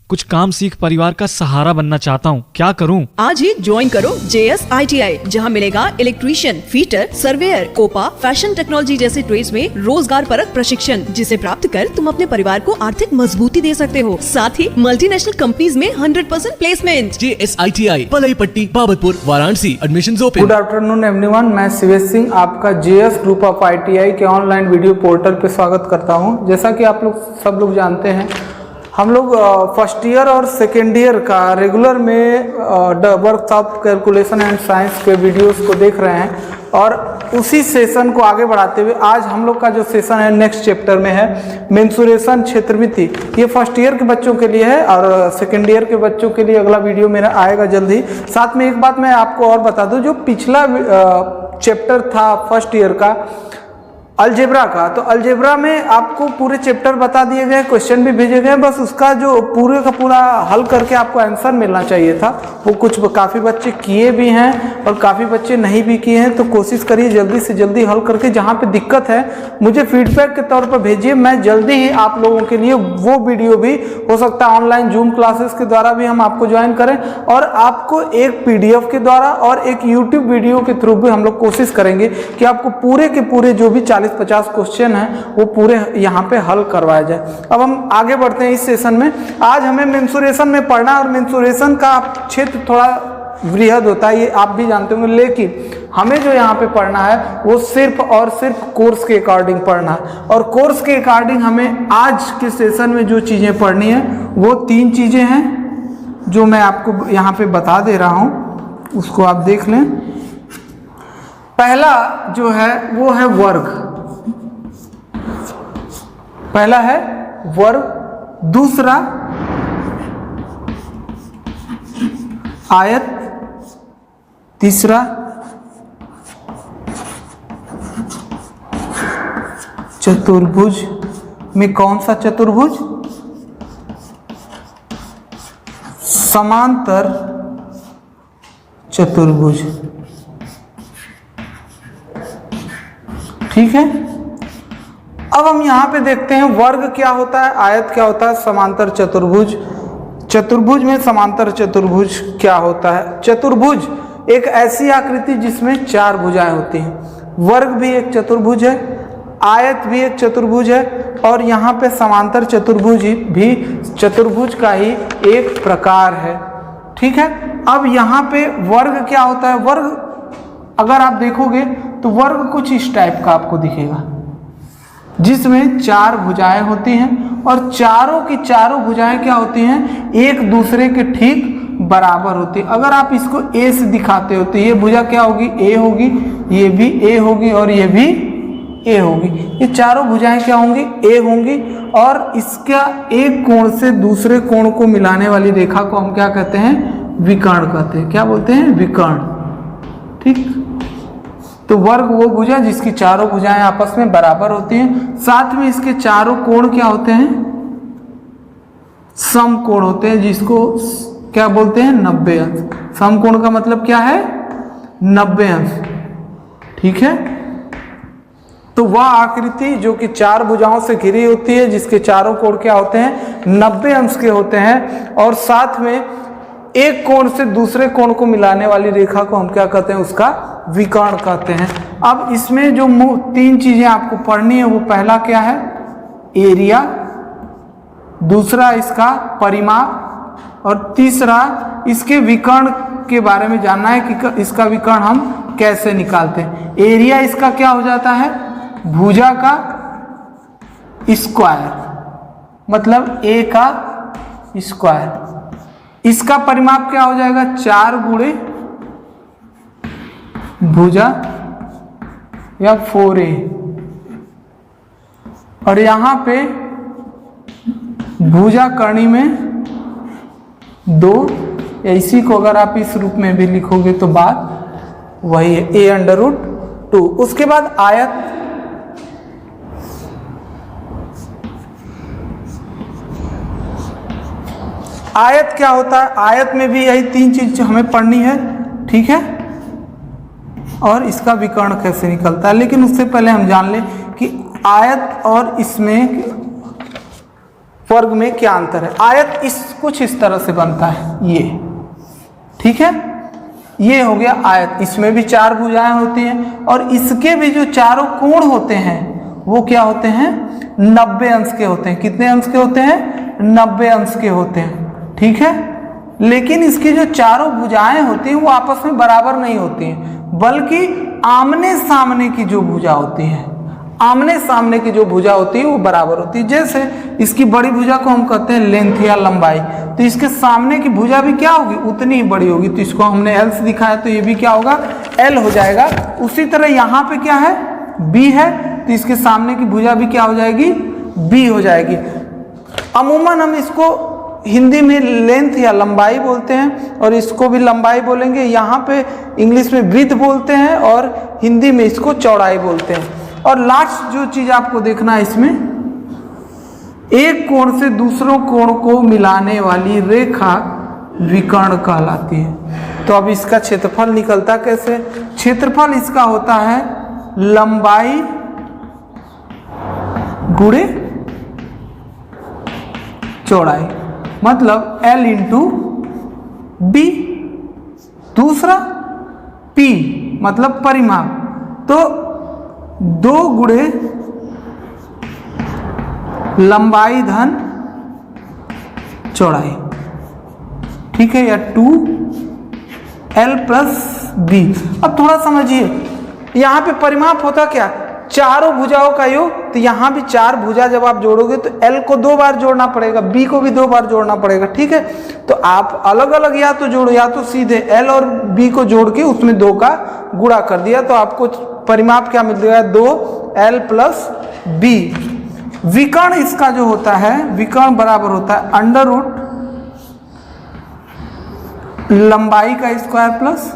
कुछ काम सीख परिवार का सहारा बनना चाहता हूँ, क्या करूँ? आज ही ज्वाइन करो JS ITI, जहाँ मिलेगा electrician, fitter, surveyor, COPA, fashion technology जैसे ट्रेड्स में रोजगार परक प्रशिक्षण, जिसे प्राप्त कर तुम अपने परिवार को आर्थिक मजबूती दे सकते हो। साथ ही मल्टीनेशनल कंपनीज में 100% प्लेसमेंट। JS ITI, पलई पट्टी, Babatpur, Varanasi. Admissions open. Good afternoon everyone, मैं शिवेश सिंह आपका JS ग्रुप ऑफ ITI के ऑनलाइन वीडियो पोर्टल पे स्वागत करता हूं। जैसा कि आप लोग सब लोग जानते हैं, हम लोग फर्स्ट ईयर और सेकेंड ईयर का रेगुलर में वर्कशॉप कैलकुलेशन एंड साइंस के वीडियोस को देख रहे हैं और उसी सेशन को आगे बढ़ाते हुए आज हम लोग का जो सेशन है नेक्स्ट चैप्टर में है मेंसुरेशन क्षेत्रमिति। ये फर्स्ट ईयर के बच्चों के लिए है और सेकेंड ईयर के बच्चों के लिए अगला वीडियो मेरा आएगा जल्द ही। साथ में एक बात मैं आपको और बता दूं, जो पिछला चैप्टर था फर्स्ट ईयर का अलजेब्रा का, तो अलजेब्रा में आपको पूरे चैप्टर बता दिए गए, क्वेश्चन भी भेजे गए, बस उसका जो पूरे का पूरा हल करके आपको आंसर मिलना चाहिए था। वो कुछ काफ़ी बच्चे किए भी हैं और काफ़ी बच्चे नहीं भी किए हैं, तो कोशिश करिए जल्दी से जल्दी हल करके जहाँ पे दिक्कत है मुझे फीडबैक के तौर पर भेजिए। मैं जल्दी ही आप लोगों के लिए वो वीडियो भी हो सकता है ऑनलाइन जूम क्लासेस के द्वारा भी हम आपको ज्वाइन करें और आपको एक PDF के द्वारा और एक YouTube वीडियो के थ्रू भी हम लोग कोशिश करेंगे कि आपको पूरे के पूरे जो भी 40-50 क्वेश्चन हैं वो पूरे यहाँ पे हल करवाया जाए। अब हम आगे बढ़ते हैं इस सेशन में। आज हमें मेंसुरेशन में पढ़ना और मेंसुरेशन का क्षेत्र थोड़ा वृहद होता है, ये आप भी जानते होंगे, लेकिन हमें जो यहाँ पे पढ़ना है वो सिर्फ और सिर्फ कोर्स के अकॉर्डिंग पढ़ना है। और कोर्स के अकॉर्डिंग हमें आज के सेशन में जो चीज़ें पढ़नी है वो 3 चीज़ें हैं जो मैं आपको यहाँ पे बता दे रहा हूँ, उसको आप देख लें। पहला जो है वो है वर्ग, पहला है वर्ग, दूसरा आयत, तीसरा चतुर्भुज। में कौन सा चतुर्भुज? समांतर चतुर्भुज। ठीक है, अब हम यहाँ पे देखते हैं वर्ग क्या होता है, आयत क्या होता है, समांतर चतुर्भुज, चतुर्भुज में समांतर चतुर्भुज क्या होता है। चतुर्भुज एक ऐसी आकृति जिसमें 4 भुजाएं होती हैं। वर्ग भी एक चतुर्भुज है, आयत भी एक चतुर्भुज है और यहाँ पे समांतर चतुर्भुज भी चतुर्भुज का ही एक प्रकार है। ठीक है, अब यहाँ पे वर्ग क्या होता है। वर्ग अगर आप देखोगे तो वर्ग कुछ इस टाइप का आपको दिखेगा, जिसमें 4 भुजाएं होती हैं और चारों की चारों भुजाएं क्या होती हैं, एक दूसरे के ठीक बराबर होती है। अगर आप इसको A से दिखाते हो तो ये भुजा क्या होगी, A होगी, ये भी A होगी और ये भी A होगी। ये चारों भुजाएं क्या होंगी, A होंगी और इसका एक कोण से दूसरे कोण को मिलाने वाली रेखा को हम क्या कहते हैं, विकर्ण कहते हैं। क्या बोलते हैं, विकर्ण। ठीक, तो वर्ग वो भुजा जिसकी चारों भुजाएं आपस में बराबर होती हैं, साथ में इसके चारों कोण क्या होते हैं, समकोण होते हैं, जिसको क्या बोलते हैं, 90 अंश। समकोण का मतलब क्या है, 90 अंश। ठीक है, तो वह आकृति जो कि 4 भुजाओं से घिरी होती है, जिसके चारों कोण क्या होते हैं, 90 अंश के होते हैं और साथ में एक कोण से दूसरे कोण को मिलाने वाली रेखा को हम क्या कहते हैं, उसका विकर्ण कहते हैं। अब इसमें जो 3 चीजें आपको पढ़नी है वो पहला क्या है, एरिया, दूसरा इसका परिमाप और तीसरा इसके विकर्ण के बारे में जानना है कि इसका विकर्ण हम कैसे निकालते हैं। एरिया इसका क्या हो जाता है, भुजा का स्क्वायर, मतलब A का स्क्वायर। इसका परिमाप क्या हो जाएगा, 4 गुणे भुजा या 4A। और यहाँ पे भुजा कर्णी में 2, इसी को अगर आप इस रूप में भी लिखोगे तो बात वही है, A√2। उसके बाद आयत, आयत क्या होता है, आयत में भी यही 3 चीज हमें पढ़नी है। ठीक है, और इसका विकर्ण कैसे निकलता है। लेकिन उससे पहले हम जान लें कि आयत और इसमें वर्ग में क्या अंतर है। आयत कुछ इस तरह से बनता है, ये ठीक है, ये हो गया आयत। इसमें भी 4 भुजाएं होती हैं और इसके भी जो चारों कोण होते हैं वो क्या होते हैं, 90 अंश के होते हैं। कितने अंश के होते हैं, 90 अंश के होते हैं, ठीक है। लेकिन इसकी जो चारों भुजाएं होती हैं वो आपस में बराबर नहीं होती हैं, बल्कि आमने सामने की जो भुजा होती है, आमने सामने की जो भुजा होती है वो बराबर होती है। जैसे इसकी बड़ी भुजा को हम कहते हैं लेंथ या लंबाई, तो इसके सामने की भुजा भी क्या होगी, उतनी ही बड़ी होगी। तो इसको हमने एल से दिखाया तो ये भी क्या होगा, एल हो जाएगा। उसी तरह यहाँ पे क्या है, बी है, तो इसके सामने की भुजा भी क्या हो जाएगी, बी हो जाएगी। अमूमन हम इसको हिंदी में लेंथ या लंबाई बोलते हैं और इसको भी लंबाई बोलेंगे। यहाँ पे इंग्लिश में विड्थ बोलते हैं और हिंदी में इसको चौड़ाई बोलते हैं। और लास्ट जो चीज आपको देखना है इसमें, एक कोण से दूसरों कोण को मिलाने वाली रेखा विकर्ण कहलाती है। तो अब इसका क्षेत्रफल निकलता कैसे, क्षेत्रफल इसका होता है लंबाई गुणे चौड़ाई, मतलब L इंटू बी। दूसरा P मतलब परिमाप, तो 2 गुणे लंबाई धन चौड़ाई, ठीक है, या 2L प्लस बी। अब थोड़ा समझिए, यहाँ पे परिमाप होता क्या, चारों भुजाओं का योग। तो यहाँ भी 4 भुजा जब आप जोड़ोगे तो L को 2 बार जोड़ना पड़ेगा, B को भी 2 बार जोड़ना पड़ेगा, ठीक है। तो आप अलग अलग या तो जोड़ो, या तो सीधे L और B को जोड़ के उसमें 2 का गुणा कर दिया, तो आपको परिमाप क्या मिल जाएगा, 2L प्लस बी। विकर्ण इसका जो होता है, विकर्ण बराबर होता है अंडर रूट लंबाई का स्क्वायर प्लस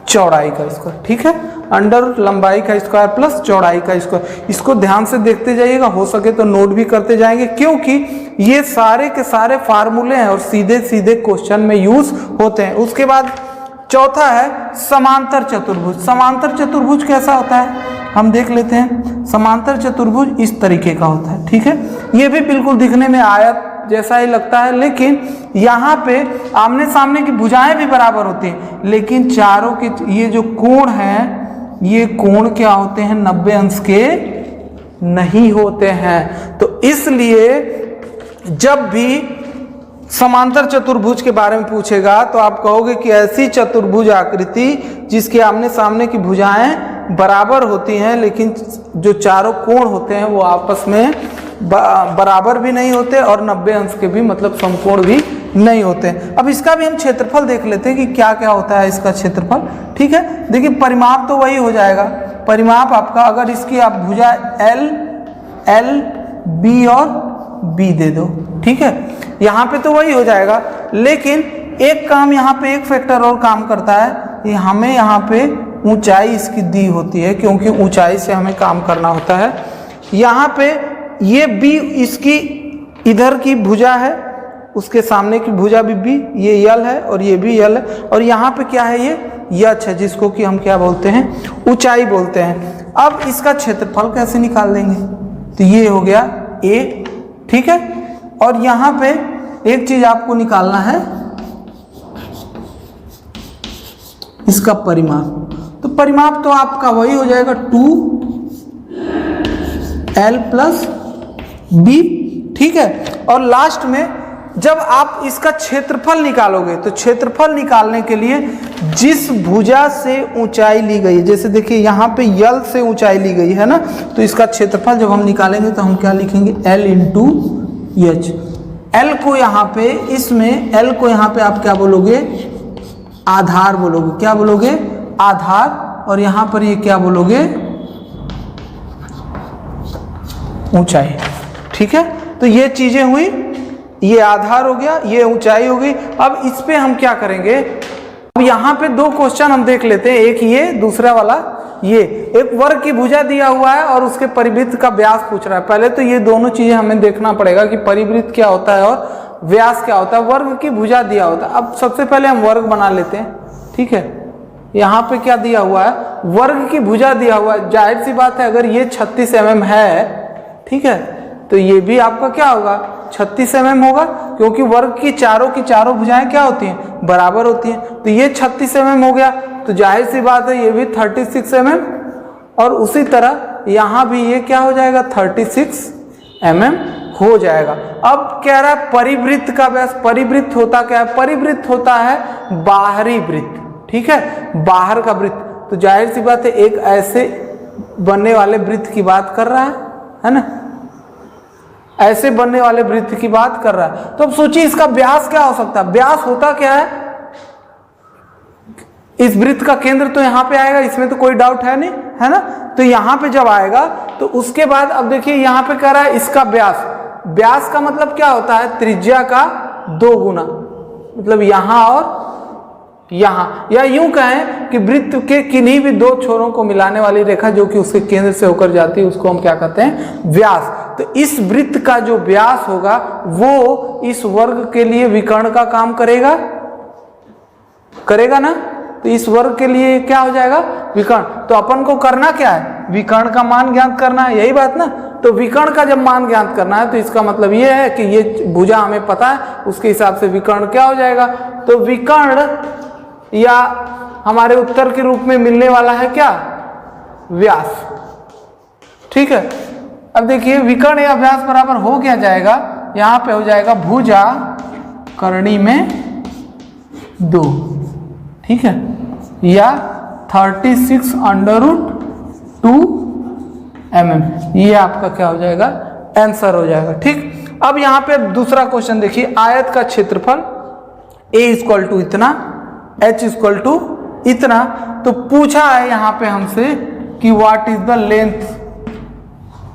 चौड़ाई का स्क्वायर, ठीक है, अंडर लंबाई का स्क्वायर प्लस चौड़ाई का स्क्वायर। इसको ध्यान से देखते जाइएगा, हो सके तो नोट भी करते जाएंगे, क्योंकि ये सारे के सारे फार्मूले हैं और सीधे सीधे क्वेश्चन में यूज होते हैं। उसके बाद चौथा है समांतर चतुर्भुज। समांतर चतुर्भुज कैसा होता है हम देख लेते हैं। समांतर चतुर्भुज इस तरीके का होता है, ठीक है। ये भी बिल्कुल दिखने में आयत जैसा ही लगता है, लेकिन यहाँ पे आमने सामने की भुजाएं भी बराबर होती हैं, लेकिन चारों के ये जो कोण हैं, ये कोण क्या होते हैं, 90 अंश के नहीं होते हैं। तो इसलिए जब भी समांतर चतुर्भुज के बारे में पूछेगा तो आप कहोगे कि ऐसी चतुर्भुज आकृति जिसके आमने सामने की भुजाएं बराबर होती हैं, लेकिन जो चारों कोण होते हैं वो आपस में बराबर भी नहीं होते और 90 अंश के भी, मतलब समकोण भी नहीं होते। अब इसका भी हम क्षेत्रफल देख लेते हैं कि क्या क्या होता है इसका क्षेत्रफल, ठीक है। देखिए परिमाप तो वही हो जाएगा, परिमाप आपका, अगर इसकी आप भुजा L, B और B दे दो, ठीक है, यहाँ पे तो वही हो जाएगा। लेकिन एक काम यहाँ पे, एक फैक्टर और काम करता है, ये हमें यहाँ पे ऊंचाई इसकी दी होती है, क्योंकि ऊंचाई से हमें काम करना होता है। यहाँ पे ये B इसकी इधर की भुजा है, उसके सामने की भुजा भी B, ये यल है और ये भी यल है, और यहाँ पे क्या है, ये यच है, जिसको कि हम क्या बोलते हैं, ऊंचाई बोलते हैं। अब इसका क्षेत्रफल कैसे निकाल देंगे, तो ये हो गया A, ठीक है। और यहाँ पे एक चीज आपको निकालना है, इसका परिमाप। तो परिमाप तो आपका वही हो जाएगा 2L प्लस बी, ठीक है। और लास्ट में जब आप इसका क्षेत्रफल निकालोगे तो क्षेत्रफल निकालने के लिए जिस भुजा से ऊंचाई ली गई है, जैसे देखिए यहाँ पे यल से ऊंचाई ली गई है ना, तो इसका क्षेत्रफल जब हम निकालेंगे तो हम क्या लिखेंगे, L इंटू एच। L को यहाँ पे, इसमें L को यहाँ पे आप क्या बोलोगे, आधार बोलोगे, क्या बोलोगे, आधार, और यहाँ पर ये क्या बोलोगे, ऊंचाई, ठीक है। तो ये चीजें हुई, ये आधार हो गया, ये ऊंचाई हो गई। अब इस पे हम क्या करेंगे, अब यहाँ पे 2 क्वेश्चन हम देख लेते हैं, एक ये, दूसरा वाला ये। एक वर्ग की भुजा दिया हुआ है और उसके परिवृत्त का व्यास पूछ रहा है। पहले तो ये दोनों चीजें हमें देखना पड़ेगा कि परिवृत्त क्या होता है और व्यास क्या होता है। वर्ग की भुजा दिया होता है। अब सबसे पहले हम वर्ग बना लेते हैं, ठीक है। यहाँ पे क्या दिया हुआ है, वर्ग की भुजा दिया हुआ है। जाहिर सी बात है, अगर ये 36 mm है, ठीक है, तो ये भी आपका क्या होगा 36 mm होगा, क्योंकि वर्ग की चारों भुजाएं क्या होती हैं, बराबर होती हैं। तो ये 36 mm हो गया, तो जाहिर सी बात है ये भी 36 mm, और उसी तरह यहाँ भी ये क्या हो जाएगा 36 mm हो जाएगा। अब कह रहा है परिवृत्त का व्यास, परिवृत्त होता क्या है, परिवृत्त होता है बाहरी वृत्त, ठीक है, बाहर का वृत्त। तो जाहिर सी बात है एक ऐसे बनने वाले वृत्त की बात कर रहा है ना, ऐसे बनने वाले वृत्त की बात कर रहा है। तो अब सोचिए इसका व्यास क्या हो सकता है, व्यास होता क्या है, इस वृत्त का केंद्र तो यहाँ पे आएगा, इसमें तो कोई डाउट है नहीं, है ना। तो यहाँ पे जब आएगा तो उसके बाद अब देखिए यहाँ पे कह रहा है इसका व्यास, व्यास का मतलब क्या होता है, त्रिज्या का 2 गुना, मतलब यहाँ और यहाँ, या यूं कहें कि वृत्त के किन्हीं भी 2 छोरों को मिलाने वाली रेखा जो कि उसके केंद्र से होकर जाती है उसको हम क्या कहते हैं, व्यास। तो इस वृत्त का जो व्यास होगा वो इस वर्ग के लिए विकर्ण का काम करेगा, करेगा ना। तो इस वर्ग के लिए क्या हो जाएगा, विकर्ण। तो अपन को करना क्या है, विकर्ण का मान ज्ञात करना है, यही बात ना। तो विकर्ण का जब मान ज्ञात करना है तो इसका मतलब ये है कि ये भुजा हमें पता है, उसके हिसाब से विकर्ण क्या हो जाएगा। तो विकर्ण या हमारे उत्तर के रूप में मिलने वाला है क्या, व्यास, ठीक है। अब देखिए विकर्ण या व्यास बराबर हो क्या जाएगा, यहाँ पे हो जाएगा भुजा करणी में 2, ठीक है, या 36√2 mm, ये आपका क्या हो जाएगा, आंसर हो जाएगा, ठीक। अब यहाँ पे दूसरा क्वेश्चन देखिए, आयत का क्षेत्रफल a = इतना, h = इतना। तो पूछा है यहाँ पे हमसे कि व्हाट इज द लेंथ,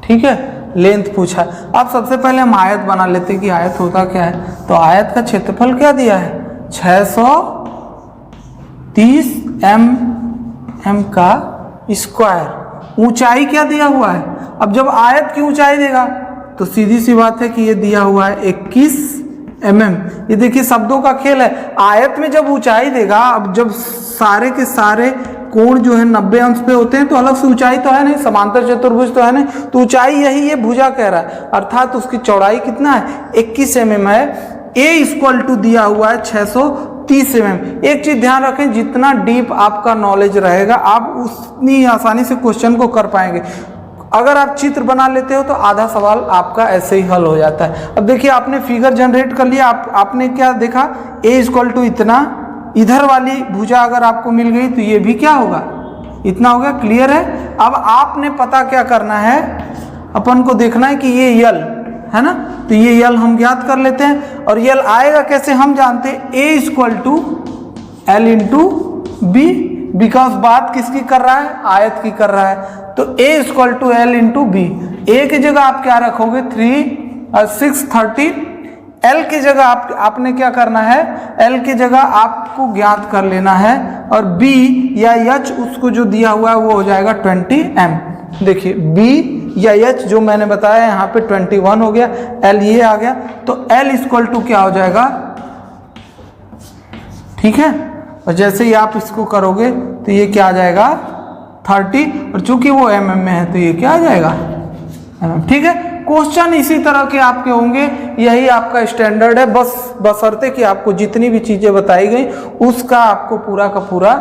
ठीक है, लेंथ पूछा है। अब सबसे पहले हम आयत बना लेते हैं कि आयत होता क्या है। तो आयत का क्षेत्रफल क्या दिया है, 630 mm का स्क्वायर। ऊंचाई क्या दिया हुआ है, अब जब आयत की ऊंचाई देगा तो सीधी सी बात है कि ये दिया हुआ है 21 mm। ये देखिए शब्दों का खेल है, आयत में जब ऊंचाई देगा, अब जब सारे के सारे कोण जो है 90 अंश पे होते हैं तो अलग से ऊंचाई तो है नहीं, समांतर चतुर्भुज तो है नहीं, तो ऊंचाई यही ये भुजा कह रहा है, अर्थात उसकी चौड़ाई कितना है, 21 mm है। a = दिया हुआ है 630 mm। एक चीज ध्यान रखें, जितना डीप आपका नॉलेज रहेगा आप उतनी आसानी से क्वेश्चन को कर पाएंगे। अगर आप चित्र बना लेते हो तो आधा सवाल आपका ऐसे ही हल हो जाता है। अब देखिए आपने फिगर जनरेट कर लिया, आपने क्या देखा, a = इतना, इधर वाली भुजा अगर आपको मिल गई तो ये भी क्या होगा, इतना होगा, क्लियर है। अब आपने पता क्या करना है, अपन को देखना है कि ये यल है ना, तो ये यल हम ज्ञात कर लेते हैं। और यल आएगा कैसे, हम जानते हैं a = L × b, बिकॉज बात किसकी कर रहा है, आयत की कर रहा है। तो a = L × b, a की जगह आप क्या रखोगे 630, L की जगह आपने क्या करना है, L की जगह आपको ज्ञात कर लेना है, और B या H उसको जो दिया हुआ है वो हो जाएगा 20 m। देखिए B या H जो मैंने बताया यहाँ पे 21 हो गया, L ये आ गया, तो L = क्या हो जाएगा, ठीक है। और जैसे ही आप इसको करोगे तो ये क्या आ जाएगा 30, और चूंकि वो mm में है तो ये क्या आ जाएगा mm, ठीक है। क्वेश्चन इसी तरह के आपके होंगे, यही आपका स्टैंडर्ड है, बशर्ते कि आपको जितनी भी चीजें बताई गई उसका आपको पूरा का पूरा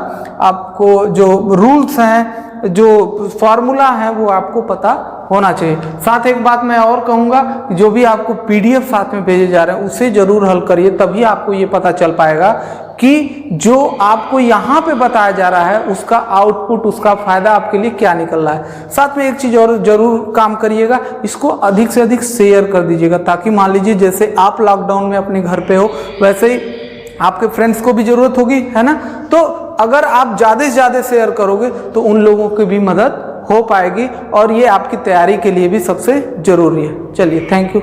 आपको जो रूल्स हैं, जो फॉर्मूला है वो आपको पता होना चाहिए। साथ एक बात मैं और कहूँगा, जो भी आपको PDF साथ में भेजे जा रहे हैं उसे जरूर हल करिए, तभी आपको ये पता चल पाएगा कि जो आपको यहाँ पे बताया जा रहा है उसका आउटपुट, उसका फायदा आपके लिए क्या निकल रहा है। साथ में एक चीज और जरूर काम करिएगा, इसको अधिक से अधिक शेयर कर दीजिएगा, ताकि मान लीजिए जैसे आप लॉकडाउन में अपने घर पे हो वैसे ही आपके फ्रेंड्स को भी जरूरत होगी, है ना। तो अगर आप ज़्यादा से ज़्यादा शेयर करोगे तो उन लोगों की भी मदद हो पाएगी, और ये आपकी तैयारी के लिए भी सबसे जरूरी है। चलिए, थैंक यू।